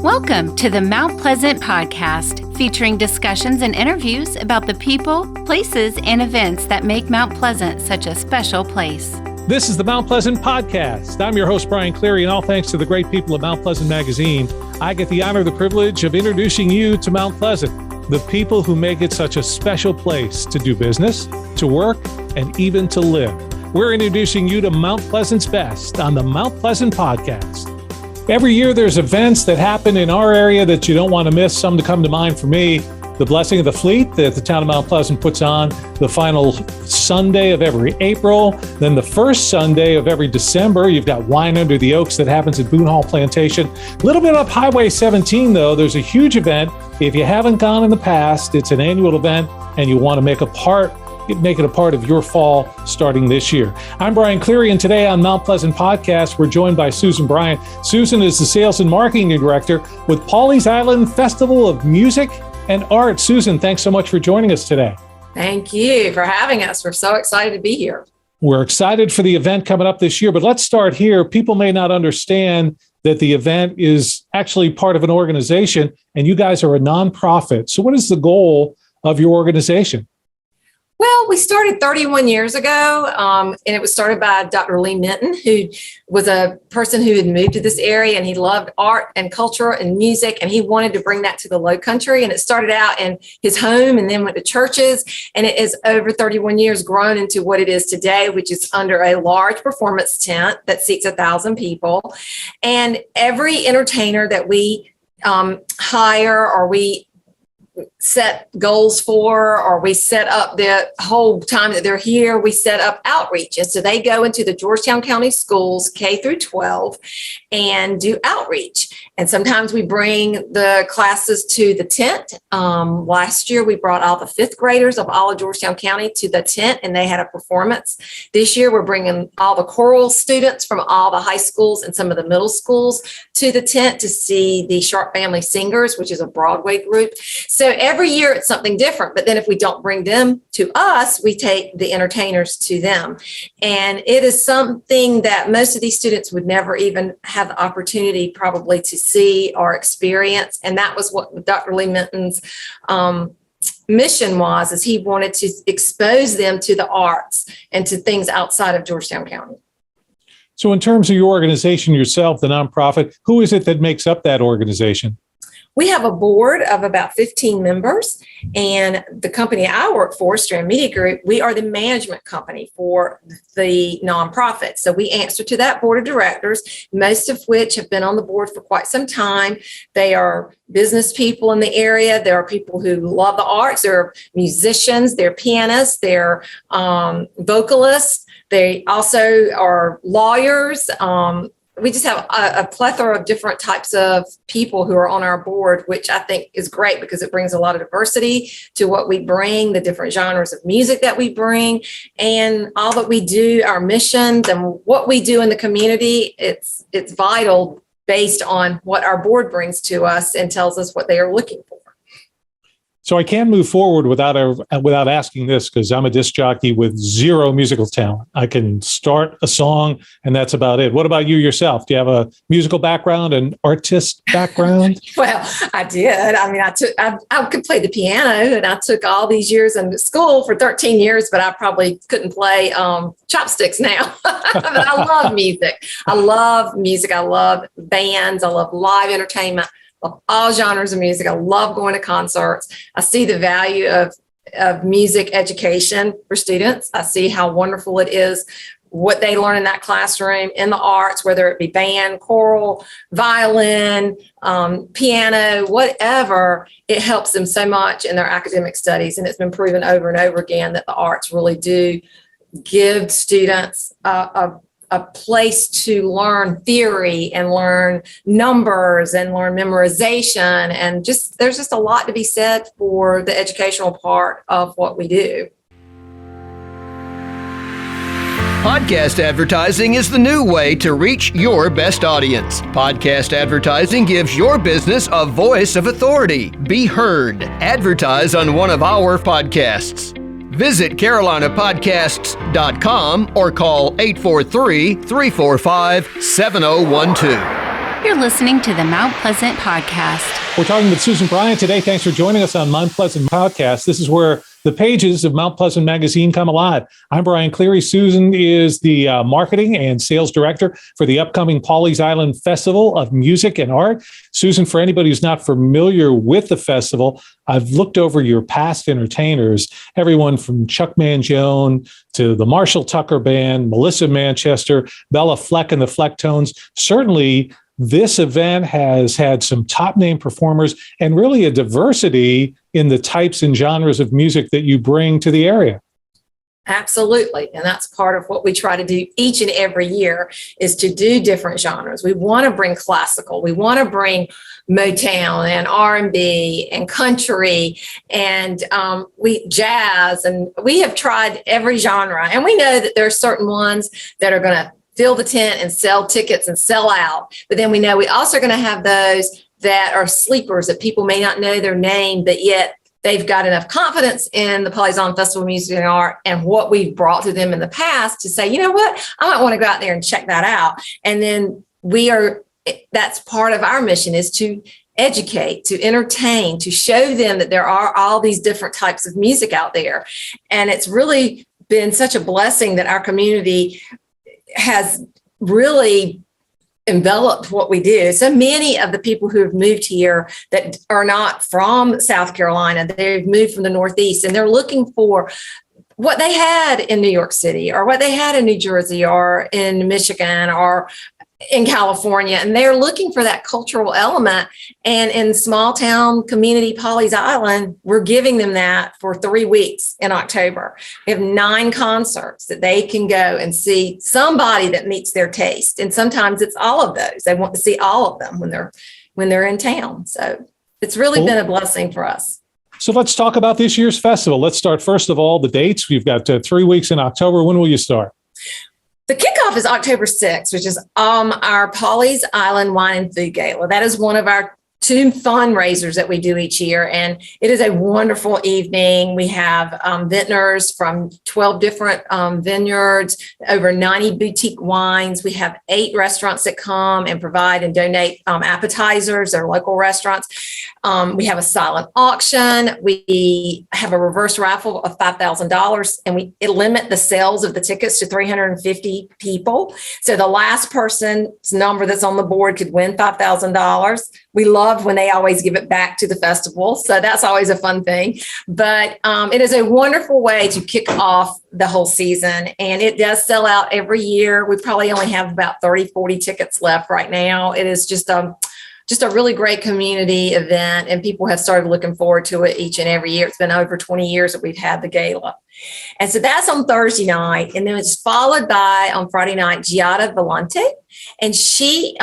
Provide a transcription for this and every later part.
Welcome to the Mount Pleasant Podcast, featuring discussions and interviews about the people, places, and events that make Mount Pleasant such a special place. This is the Mount Pleasant Podcast. I'm your host, Brian Cleary, and all thanks to the great people at Mount Pleasant Magazine, I get the honor and the privilege of introducing you to Mount Pleasant, the people who make it such a special place to do business, to work, and even to live. We're introducing you to Mount Pleasant's best on the Mount Pleasant Podcast. Every year there's events that happen in our area that you don't want to miss. Some to come to mind for me: the Blessing of the Fleet that the town of Mount Pleasant puts on the final Sunday of every April. Then the first Sunday of every December, you've got Wine Under the Oaks that happens at Boone Hall Plantation. A little bit up Highway 17, though, there's a huge event. If you haven't gone in the past, it's an annual event and you want to make it a part of your fall starting this year. I'm Brian Cleary, and today on Mount Pleasant Podcast, we're joined by Susan Bryant. Susan is the Sales and Marketing Director with Pawleys Island Festival of Music and Art. Susan, thanks so much for joining us today. Thank you for having us. We're so excited to be here. We're excited for the event coming up this year, but let's start here. People may not understand that the event is actually part of an organization, and you guys are a nonprofit. So what is the goal of your organization? Well, we started 31 years ago, and it was started by Dr. Lee Minton, who was a person who had moved to this area, and he loved art and culture and music, and he wanted to bring that to the Low Country. And it started out in his home and then went to churches, and it is over 31 years grown into what it is today, which is under a large performance tent that seats 1,000 people. And every entertainer that we hire or we set goals for, or we set up the whole time that they're here, we set up outreach. And so they go into the Georgetown County schools, K through 12, and do outreach. And sometimes we bring the classes to the tent. Last year, we brought all the fifth graders of all of Georgetown County to the tent, and they had a performance. This year, we're bringing all the choral students from all the high schools and some of the middle schools to the tent to see the Sharp Family Singers, which is a Broadway group. So every year it's something different, but then if we don't bring them to us, we take the entertainers to them. And it is something that most of these students would never even have the opportunity probably to see or experience. And that was what Dr. Lee Minton's mission was, is he wanted to expose them to the arts and to things outside of Georgetown County. So in terms of your organization yourself, the nonprofit, who is it that makes up that organization? We have a board of about 15 members, and the company I work for, Strand Media Group, we are the management company for the nonprofit. So we answer to that board of directors, most of which have been on the board for quite some time. They are business people in the area. There are people who love the arts. There are musicians, they're pianists, they're vocalists. They also are lawyers. We just have a plethora of different types of people who are on our board, which I think is great because it brings a lot of diversity to what we bring, the different genres of music that we bring, and all that we do, our missions and what we do in the community. It's vital based on what our board brings to us and tells us what they are looking for. So I can't move forward without asking this, because I'm a disc jockey with zero musical talent. I can start a song and that's about it. What about you yourself? Do you have a musical background, an artist background? Well, I did. I mean, I could play the piano, and I took all these years in school for 13 years, but I probably couldn't play chopsticks now. But I love music. I love music. I love bands. I love live entertainment. Of all genres of music. I love going to concerts. I see the value of music education for students. I see how wonderful it is, what they learn in that classroom, in the arts, whether it be band, choral, violin, piano, whatever. It helps them so much in their academic studies. And it's been proven over and over again that the arts really do give students a place to learn theory and learn numbers and learn memorization. And there's just a lot to be said for the educational part of what we do. Podcast advertising is the new way to reach your best audience. Podcast advertising gives your business a voice of authority. Be heard. Advertise on one of our podcasts. Visit carolinapodcasts.com or call 843-345-7012. You're listening to the Mount Pleasant Podcast. We're talking with Susan Bryant today. Thanks for joining us on Mount Pleasant Podcast. This is where the pages of Mount Pleasant Magazine come alive. I'm Brian Cleary. Susan is the marketing and sales director for the upcoming Pawleys Island Festival of Music and Art. Susan, for anybody who's not familiar with the festival, I've looked over your past entertainers, everyone from Chuck Mangione to the Marshall Tucker Band, Melissa Manchester, Bella Fleck and the Flecktones. Certainly, this event has had some top name performers and really a diversity in the types and genres of music that you bring to the area. Absolutely. And that's part of what we try to do each and every year is to do different genres. We want to bring classical. We want to bring Motown and R&B and country and we jazz. And we have tried every genre. And we know that there are certain ones that are going to fill the tent and sell tickets and sell out. But then we know we also are going to have those that are sleepers that people may not know their name, but yet they've got enough confidence in the Pawleys Island Festival of Music and Art and what we've brought to them in the past to say, you know what, I might want to go out there and check that out. And then that's part of our mission is to educate, to entertain, to show them that there are all these different types of music out there. And it's really been such a blessing that our community has really enveloped what we do. So many of the people who have moved here that are not from South Carolina, they've moved from the Northeast and they're looking for what they had in New York City or what they had in New Jersey or in Michigan or in California. And they're looking for that cultural element. And in small town community Pawleys Island, we're giving them that for 3 weeks in October. We have 9 concerts that they can go and see somebody that meets their taste. And sometimes it's all of those. They want to see all of them when they're in town. So it's really been a blessing for us. So let's talk about this year's festival. Let's start first of all, the dates. We've got 3 weeks in October. When will you start? The kickoff is October 6th, which is our Pawleys Island Wine and Food Gala. That is one of our 2 fundraisers that we do each year. And it is a wonderful evening. We have vintners from 12 different vineyards, over 90 boutique wines. We have 8 restaurants that come and provide and donate appetizers. They're local restaurants. We have a silent auction. We have a reverse raffle of $5,000 and we limit the sales of the tickets to 350 people. So the last person's number that's on the board could win $5,000. We love when they always give it back to the festival. So that's always a fun thing. But it is a wonderful way to kick off the whole season. And it does sell out every year. We probably only have about 30, 40 tickets left right now. It is just a really great community event. And people have started looking forward to it each and every year. It's been over 20 years that we've had the gala. And so that's on Thursday night. And then it's followed by on Friday night, Giada Volante. And she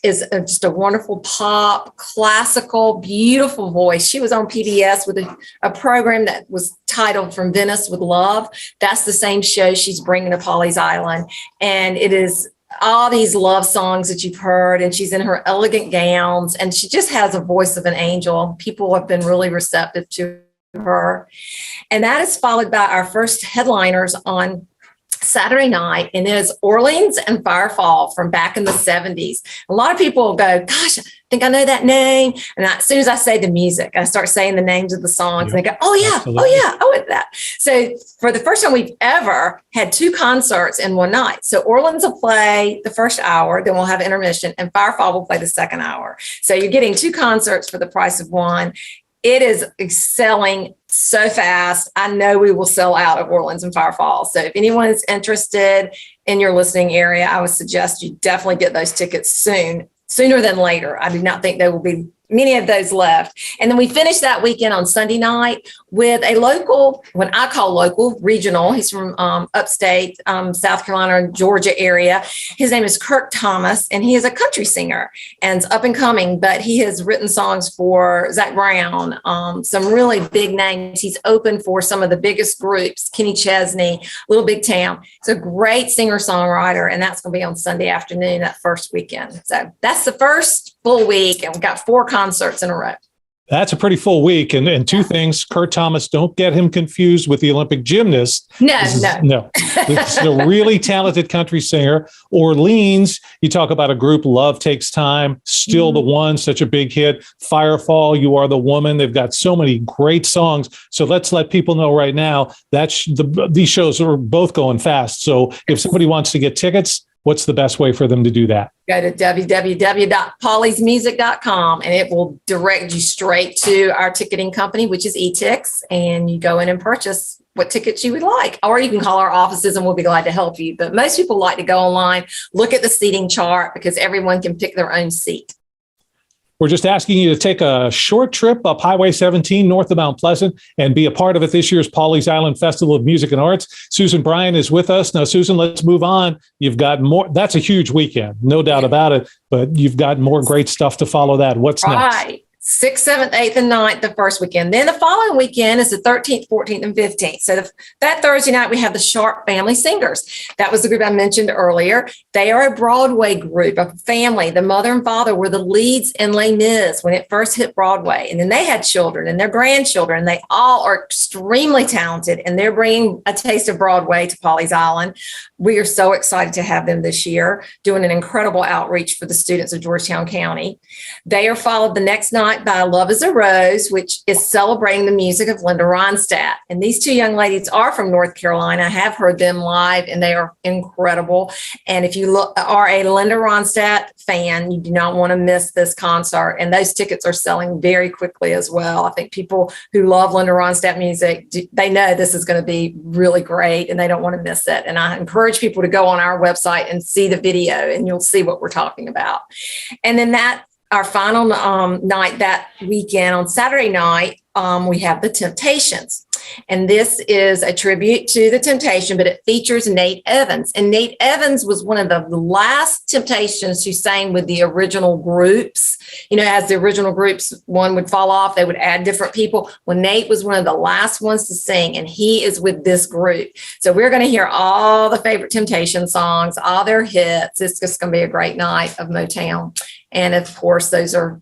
is just a wonderful pop, classical, beautiful voice. She was on PBS with a program that was titled From Venice with Love. That's the same show she's bringing to Pawleys Island. And it is all these love songs that you've heard. And she's in her elegant gowns. And she just has a voice of an angel. People have been really receptive to her. And that is followed by our first headliners on Saturday night, and it is Orleans and Firefall from back in the 70s. A lot of people will go, gosh, I think I know that name. And as soon as I say the music, I start saying the names of the songs, and they go, oh yeah, absolutely. Oh yeah, oh it's that. So for the first time we've ever had 2 concerts in one night. So Orleans will play the first hour, then we'll have intermission, and Firefall will play the second hour. So you're getting 2 concerts for the price of one. It is selling so fast. I know we will sell out of Orleans and Firefall. So if anyone is interested in your listening area, I would suggest you definitely get those tickets sooner than later. I do not think there will be many of those left. And then we finished that weekend on Sunday night with a local, when I call local, regional. He's from upstate South Carolina and Georgia area. His name is Kirk Thomas, and he is a country singer and up and coming, but he has written songs for Zach Brown, some really big names. He's opened for some of the biggest groups, Kenny Chesney, Little Big Town. He's a great singer-songwriter, and that's going to be on Sunday afternoon, that first weekend. So that's the first full week, and we've got 4 concerts in a row. That's a pretty full week. And two things, Kurt Thomas, don't get him confused with the Olympic gymnast. No. This is a really talented country singer. Orleans, you talk about a group, Love Takes Time, Still the One, such a big hit. Firefall, You Are the Woman. They've got so many great songs. So let's let people know right now that these shows are both going fast. So if somebody wants to get tickets, what's the best way for them to do that? Go to www.pawleysmusic.com and it will direct you straight to our ticketing company, which is eTix, and you go in and purchase what tickets you would like. Or you can call our offices and we'll be glad to help you. But most people like to go online, look at the seating chart because everyone can pick their own seat. We're just asking you to take a short trip up Highway 17 north of Mount Pleasant and be a part of it this year's Pawleys Island Festival of Music and Arts. Susan Bryant is with us. Now, Susan, let's move on. You've got more. That's a huge weekend, no doubt about it, but you've got more great stuff to follow that. What's next? 6th, 7th, 8th, and 9th, the first weekend. Then the following weekend is the 13th, 14th, and 15th. So that Thursday night, we have the Sharp Family Singers. That was the group I mentioned earlier. They are a Broadway group, a family. The mother and father were the leads in Les Mis when it first hit Broadway. And then they had children and their grandchildren. They all are extremely talented, and they're bringing a taste of Broadway to Pawleys Island. We are so excited to have them this year, doing an incredible outreach for the students of Georgetown County. They are followed the next night by Love is a Rose, which is celebrating the music of Linda Ronstadt. And these two young ladies are from North Carolina. I have heard them live, and they are incredible. And if you are a Linda Ronstadt fan, you do not want to miss this concert. And those tickets are selling very quickly as well. I think people who love Linda Ronstadt music, they know this is going to be really great, and they don't want to miss it. And I encourage people to go on our website and see the video, and you'll see what we're talking about. And then our final night that weekend, on Saturday night, we have the Temptations. And this is a tribute to the Temptation, but it features Nate Evans. And Nate Evans was one of the last Temptations who sang with the original groups. You know, as the original groups, one would fall off, they would add different people. Well, Nate was one of the last ones to sing, and he is with this group. So we're going to hear all the favorite Temptation songs, all their hits. It's just going to be a great night of Motown. And of course,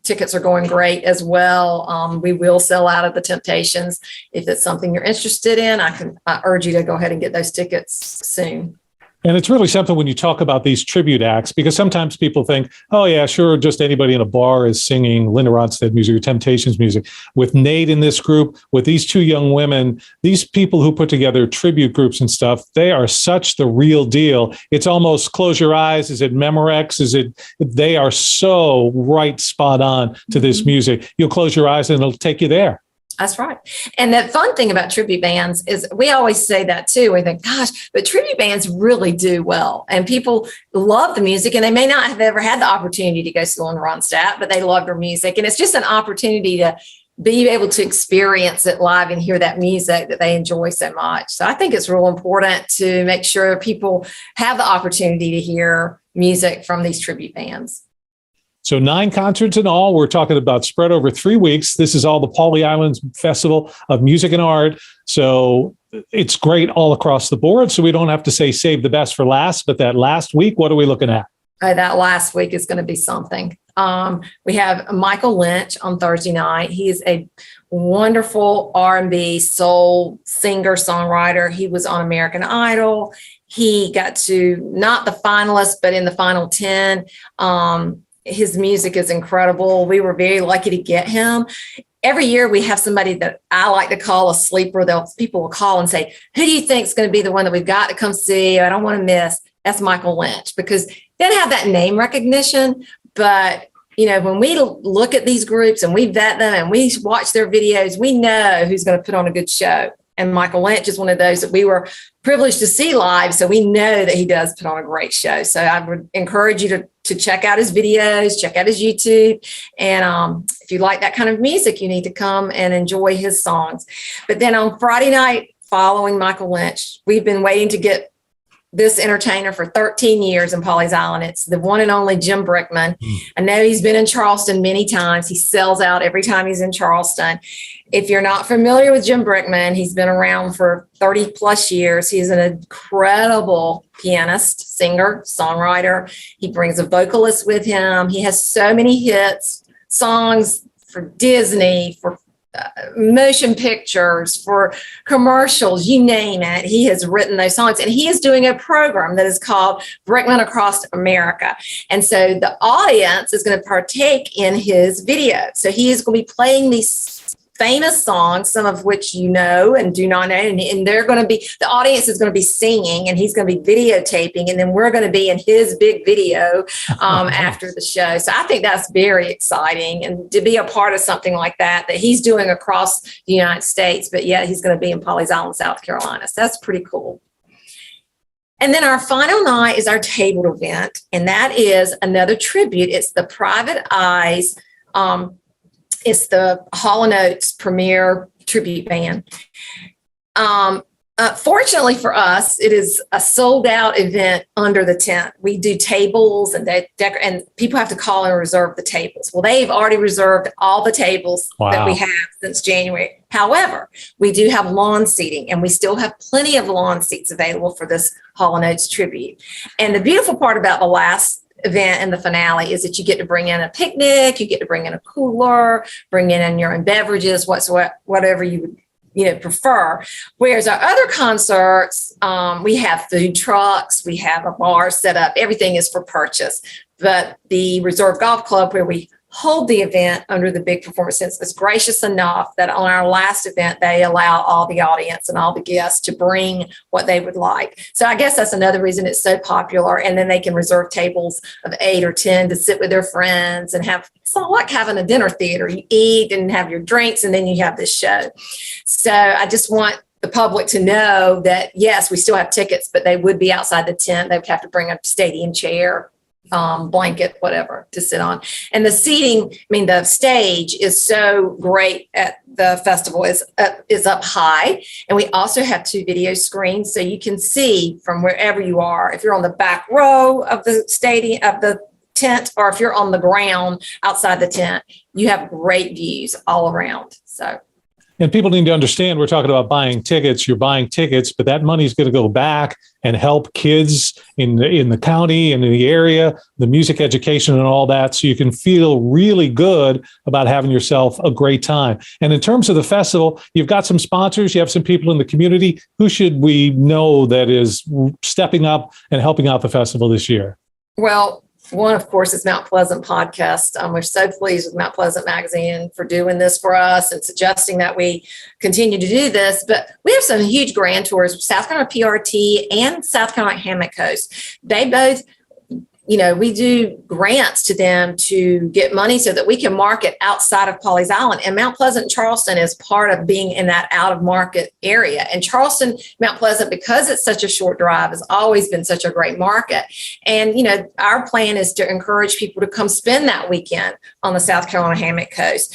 tickets are going great as well. We will sell out of the Temptations. If it's something you're interested in, I urge you to go ahead and get those tickets soon. And it's really something when you talk about these tribute acts, because sometimes people think, oh, yeah, sure, just anybody in a bar is singing Linda Ronstadt music or Temptations music. With Nate in this group, with these two young women, these people who put together tribute groups and stuff, they are such the real deal. It's almost close your eyes. Is it Memorex? They are so right spot on to this music. You'll close your eyes and it'll take you there. That's right. And the fun thing about tribute bands is we always say that too. We think, gosh, but tribute bands really do well. And people love the music, and they may not have ever had the opportunity to go see Linda Ronstadt, but they love her music. And it's just an opportunity to be able to experience it live and hear that music that they enjoy so much. So I think it's real important to make sure people have the opportunity to hear music from these tribute bands. So 9 concerts in all. We're talking about spread over 3 weeks. This is all the Pawleys Island Festival of Music and Art. So it's great all across the board. So we don't have to say save the best for last, but that last week, what are we looking at? That last week is going to be something. We have Michael Lynch on Thursday night. He is a wonderful R&B soul singer, songwriter. He was on American Idol. He got to not the finalists, but in the final 10. His music is incredible. We were very lucky to get him. Every year we have somebody that I like to call a sleeper. People will call and say, who do you think is going to be the one that we've got to come see? I don't want to miss. That's Michael Lynch, because they don't have that name recognition. But, you know, when we look at these groups and we vet them and we watch their videos, we know who's going to put on a good show. And Michael Lynch is one of those that we were privileged to see live. So we know that he does put on a great show. So I would encourage you to check out his videos, check out his YouTube. And if you like that kind of music, you need to come and enjoy his songs. But then on Friday night, following Michael Lynch, we've been waiting to get this entertainer for 13 years in Pawleys Island. It's the one and only Jim Brickman. I know he's been in Charleston many times. He sells out every time he's in Charleston. If you're not familiar with Jim Brickman, he's been around for 30 plus years. He's an incredible pianist, singer, songwriter. He brings a vocalist with him. He has so many hits, songs for Disney, for motion pictures, for commercials, you name it. He has written those songs, and he is doing a program that is called Brickman Across America. And so the audience is going to partake in his video. So he is going to be playing these famous songs, some of which you know and do not know, and they're going to be, the audience is going to be singing, and he's going to be videotaping, and then we're going to be in his big video after the show. So I think that's very exciting, and to be a part of something like that he's doing across the United States, but yet he's going to be in Pawleys Island, South Carolina. So that's pretty cool. And then our final night is our table event, and that is another tribute. It's the Private Eyes. It's the Hall & Oates premier tribute band. Fortunately for us, it is a sold out event under the tent. We do tables, and and people have to call and reserve the tables. Well, they've already reserved all the tables that we have since January. However, we do have lawn seating, and we still have plenty of lawn seats available for this Hall & Oates tribute. And the beautiful part about the last event and the finale is that you get to bring in a picnic, you get to bring in a cooler, bring in your own beverages, whatever you would prefer. Whereas our other concerts, we have food trucks, we have a bar set up, everything is for purchase. But the Reserve Golf Club, where we hold the event under the Big Performance Center, is gracious enough that on our last event, they allow all the audience and all the guests to bring what they would like. So I guess that's another reason it's so popular. And then they can reserve tables of 8 or 10 to sit with their friends and have, it's not like having a dinner theater. You eat and have your drinks, and then you have this show. So I just want the public to know that, yes, we still have tickets, but they would be outside the tent. They would have to bring a stadium chair, blanket, whatever, to sit on. And the seating, the stage is so great at the festival, is up high. And we also have 2 video screens, so you can see from wherever you are. If you're on the back row of the stadium, of the tent, or if you're on the ground outside the tent, you have great views all around. So. And people need to understand, we're talking about buying tickets. You're buying tickets, but that money is going to go back and help kids in the county and in the area, the music education and all that. So you can feel really good about having yourself a great time. And in terms of the festival, you've got some sponsors, you have some people in the community. Who should we know that is stepping up and helping out the festival this year? Well, one, of course, is Mount Pleasant Podcast. We're so pleased with Mount Pleasant Magazine for doing this for us and suggesting that we continue to do this. But we have some huge grantors, South Carolina PRT and South Carolina Hammock Coast. They both, we do grants to them to get money so that we can market outside of Pawleys Island. And Mount Pleasant and Charleston is part of being in that out of market area. And Charleston, Mount Pleasant, because it's such a short drive, has always been such a great market. And, our plan is to encourage people to come spend that weekend on the South Carolina Hammock Coast,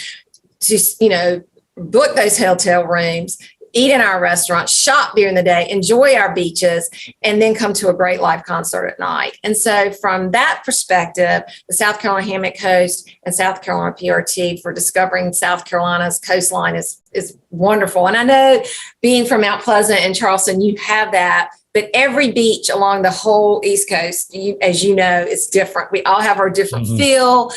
to, book those hotel rooms, eat in our restaurants, shop during the day, enjoy our beaches, and then come to a great live concert at night. And so from that perspective, the South Carolina Hammock Coast and South Carolina PRT for discovering South Carolina's coastline is wonderful. And I know, being from Mount Pleasant and Charleston, you have that. But every beach along the whole East Coast, as you know, is different. We all have our different feel,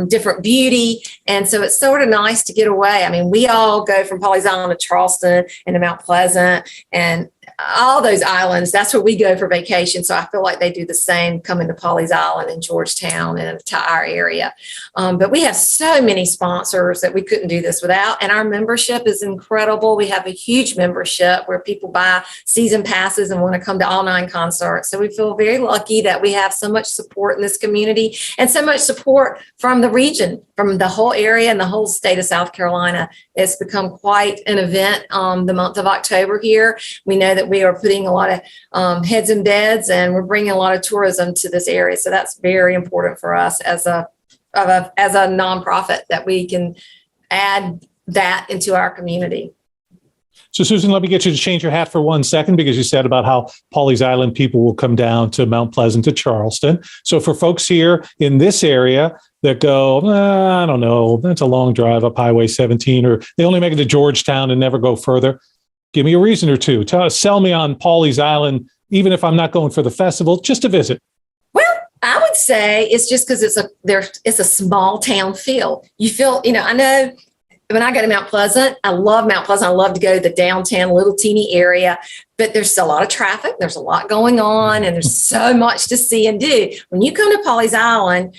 different beauty. And so it's sort of nice to get away. We all go from Pawleys Island to Charleston and to Mount Pleasant and all those islands. That's where we go for vacation. So I feel like they do the same coming to Pawleys Island and Georgetown and to our area. But we have so many sponsors that we couldn't do this without. And our membership is incredible. We have a huge membership where people buy season passes and want to come to all 9 concerts. So we feel very lucky that we have so much support in this community and so much support from the region, from the whole area and the whole state of South Carolina. It's become quite an event the month of October here. We know that we are putting a lot of heads in beds, and we're bringing a lot of tourism to this area. So that's very important for us as a nonprofit, that we can add that into our community. So, Susan, let me get you to change your hat for 1 second, because you said about how Pawleys Island people will come down to Mount Pleasant to Charleston. So for folks here in this area that go, I don't know, that's a long drive up Highway 17, or they only make it to Georgetown and never go further, give me a reason or two. Sell me on Pawleys Island, even if I'm not going for the festival, just to visit. Well, I would say it's just because it's a small town feel. You feel, I know when I go to Mount Pleasant, I love Mount Pleasant. I love to go to the downtown little teeny area, but there's a lot of traffic. There's a lot going on, and there's so much to see and do. When you come to Pawleys Island,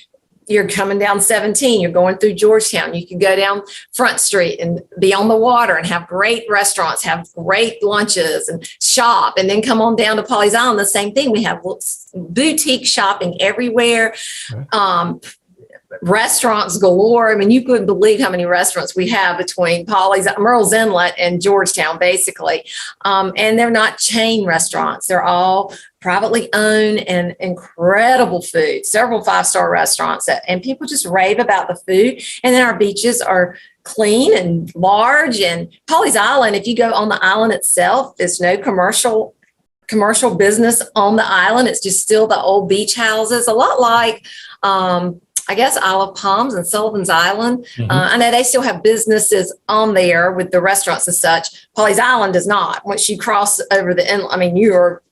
you're coming down 17, you're going through Georgetown. You can go down Front Street and be on the water and have great restaurants, have great lunches and shop, and then come on down to Pawleys Island. The same thing. We have boutique shopping everywhere. Restaurants galore. I mean, you couldn't believe how many restaurants we have between Murrells Inlet and Georgetown, basically. And they're not chain restaurants. They're all privately owned and incredible food, several 5-star restaurants and people just rave about the food. And then our beaches are clean and large. And Pawleys Island, if you go on the island itself, there's no commercial business on the island. It's just still the old beach houses, a lot like, I guess, Isle of Palms and Sullivan's Island. Mm-hmm. I know they still have businesses on there with the restaurants and such. Pawleys Island does not. Once you cross over the inlet, I mean,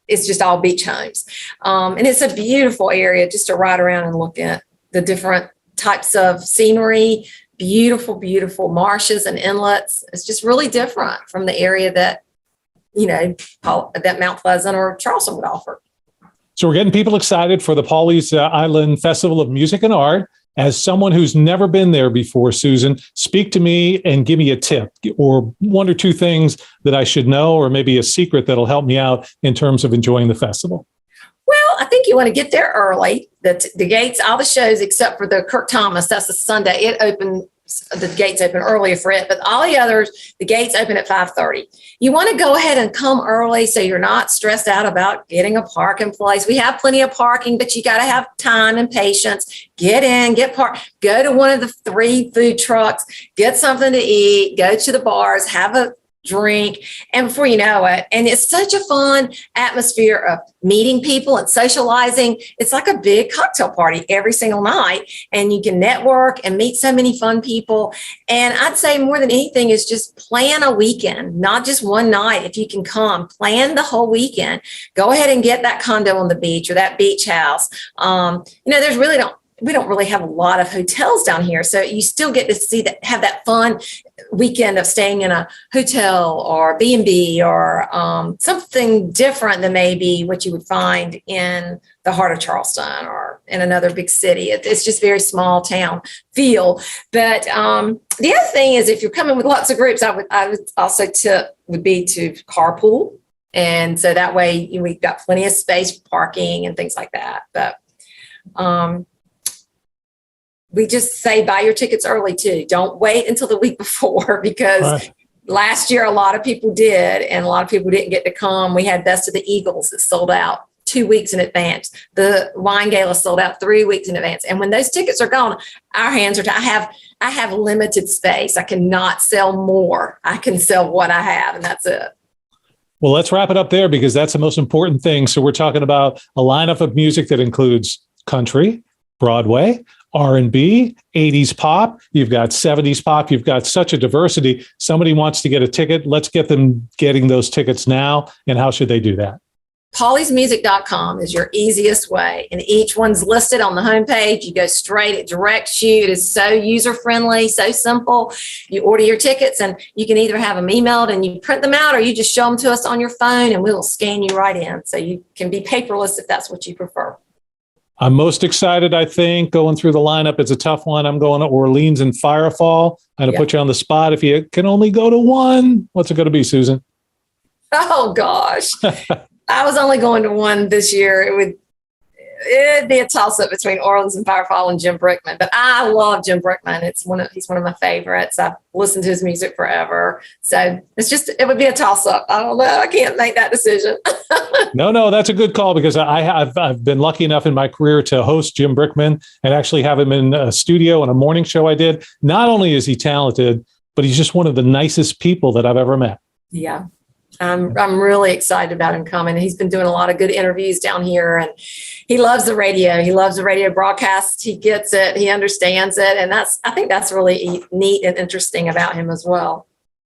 it's just all beach homes. And it's a beautiful area just to ride around and look at the different types of scenery, beautiful, beautiful marshes and inlets. It's just really different from the area that, that Mount Pleasant or Charleston would offer. So we're getting people excited for the Pawleys Island Festival of Music and Art. As someone who's never been there before, Susan, speak to me and give me a tip or one or two things that I should know, or maybe a secret that'll help me out in terms of enjoying the festival. Well, I think you want to get there early. The gates, all the shows except for the Kirk Thomas, that's a Sunday. The gates open earlier for it, but all the others, the gates open at 5:30. You want to go ahead and come early so you're not stressed out about getting a parking place. We have plenty of parking, but you got to have time and patience. Get in, get parked, go to one of the 3 food trucks, get something to eat, go to the bars, have a drink, and before you know it, and it's such a fun atmosphere of meeting people and socializing. It's like a big cocktail party every single night, and you can network and meet so many fun people. And I'd say more than anything is just plan a weekend, not just one night. If you can come, plan the whole weekend. Go ahead and get that condo on the beach or that beach house. We don't really have a lot of hotels down here. So you still get to have that fun weekend of staying in a hotel or B&B or something different than maybe what you would find in the heart of Charleston or in another big city. It's just very small town feel. But the other thing is, if you're coming with lots of groups, I would also tip would be to carpool. And so that way we've got plenty of space for parking and things like that. But we just say buy your tickets early too. Don't wait until the week before, because last year a lot of people did, and a lot of people didn't get to come. We had Best of the Eagles that sold out 2 weeks in advance. The wine gala sold out 3 weeks in advance. And when those tickets are gone, our hands are tied. I have limited space. I cannot sell more. I can sell what I have, and that's it. Well, let's wrap it up there, because that's the most important thing. So we're talking about a lineup of music that includes country, Broadway, R&B, 80s pop, you've got 70s pop, you've got such a diversity. Somebody wants to get a ticket. Let's get them getting those tickets now. And how should they do that? PawleysMusic.com is your easiest way. And each one's listed on the homepage. You go straight, it directs you. It is so user-friendly, so simple. You order your tickets and you can either have them emailed and you print them out, or you just show them to us on your phone and we'll scan you right in. So you can be paperless if that's what you prefer. I'm most excited, I think, going through the lineup. It's a tough one. I'm going to Orleans and Firefall. I'm going to put you on the spot. If you can only go to one, what's it going to be, Susan? Oh, gosh. I was only going to one this year. It'd be a toss-up between Orleans and Firefall and Jim Brickman. But I love Jim Brickman. He's one of my favorites. I've listened to his music forever. So it would be a toss-up. I don't know. I can't make that decision. No, that's a good call, because I've been lucky enough in my career to host Jim Brickman and actually have him in a studio and a morning show I did. Not only is he talented, but he's just one of the nicest people that I've ever met. Yeah. I'm really excited about him coming. He's been doing a lot of good interviews down here, and he loves the radio. He loves the radio broadcast. He gets it. He understands it. And I think that's really neat and interesting about him as well.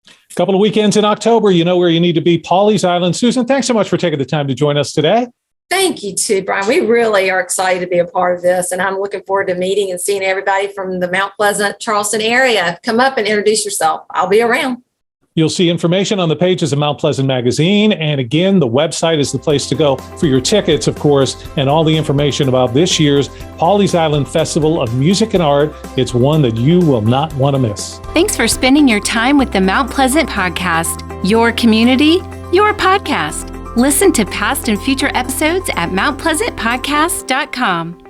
A couple of weekends in October, you know where you need to be, Pawleys Island. Susan, thanks so much for taking the time to join us today. Thank you too, Brian. We really are excited to be a part of this, and I'm looking forward to meeting and seeing everybody from the Mount Pleasant, Charleston area. Come up and introduce yourself. I'll be around. You'll see information on the pages of Mount Pleasant Magazine. And again, the website is the place to go for your tickets, of course, and all the information about this year's Pawleys Island Festival of Music and Art. It's one that you will not want to miss. Thanks for spending your time with the Mount Pleasant Podcast, your community, your podcast. Listen to past and future episodes at mountpleasantpodcast.com.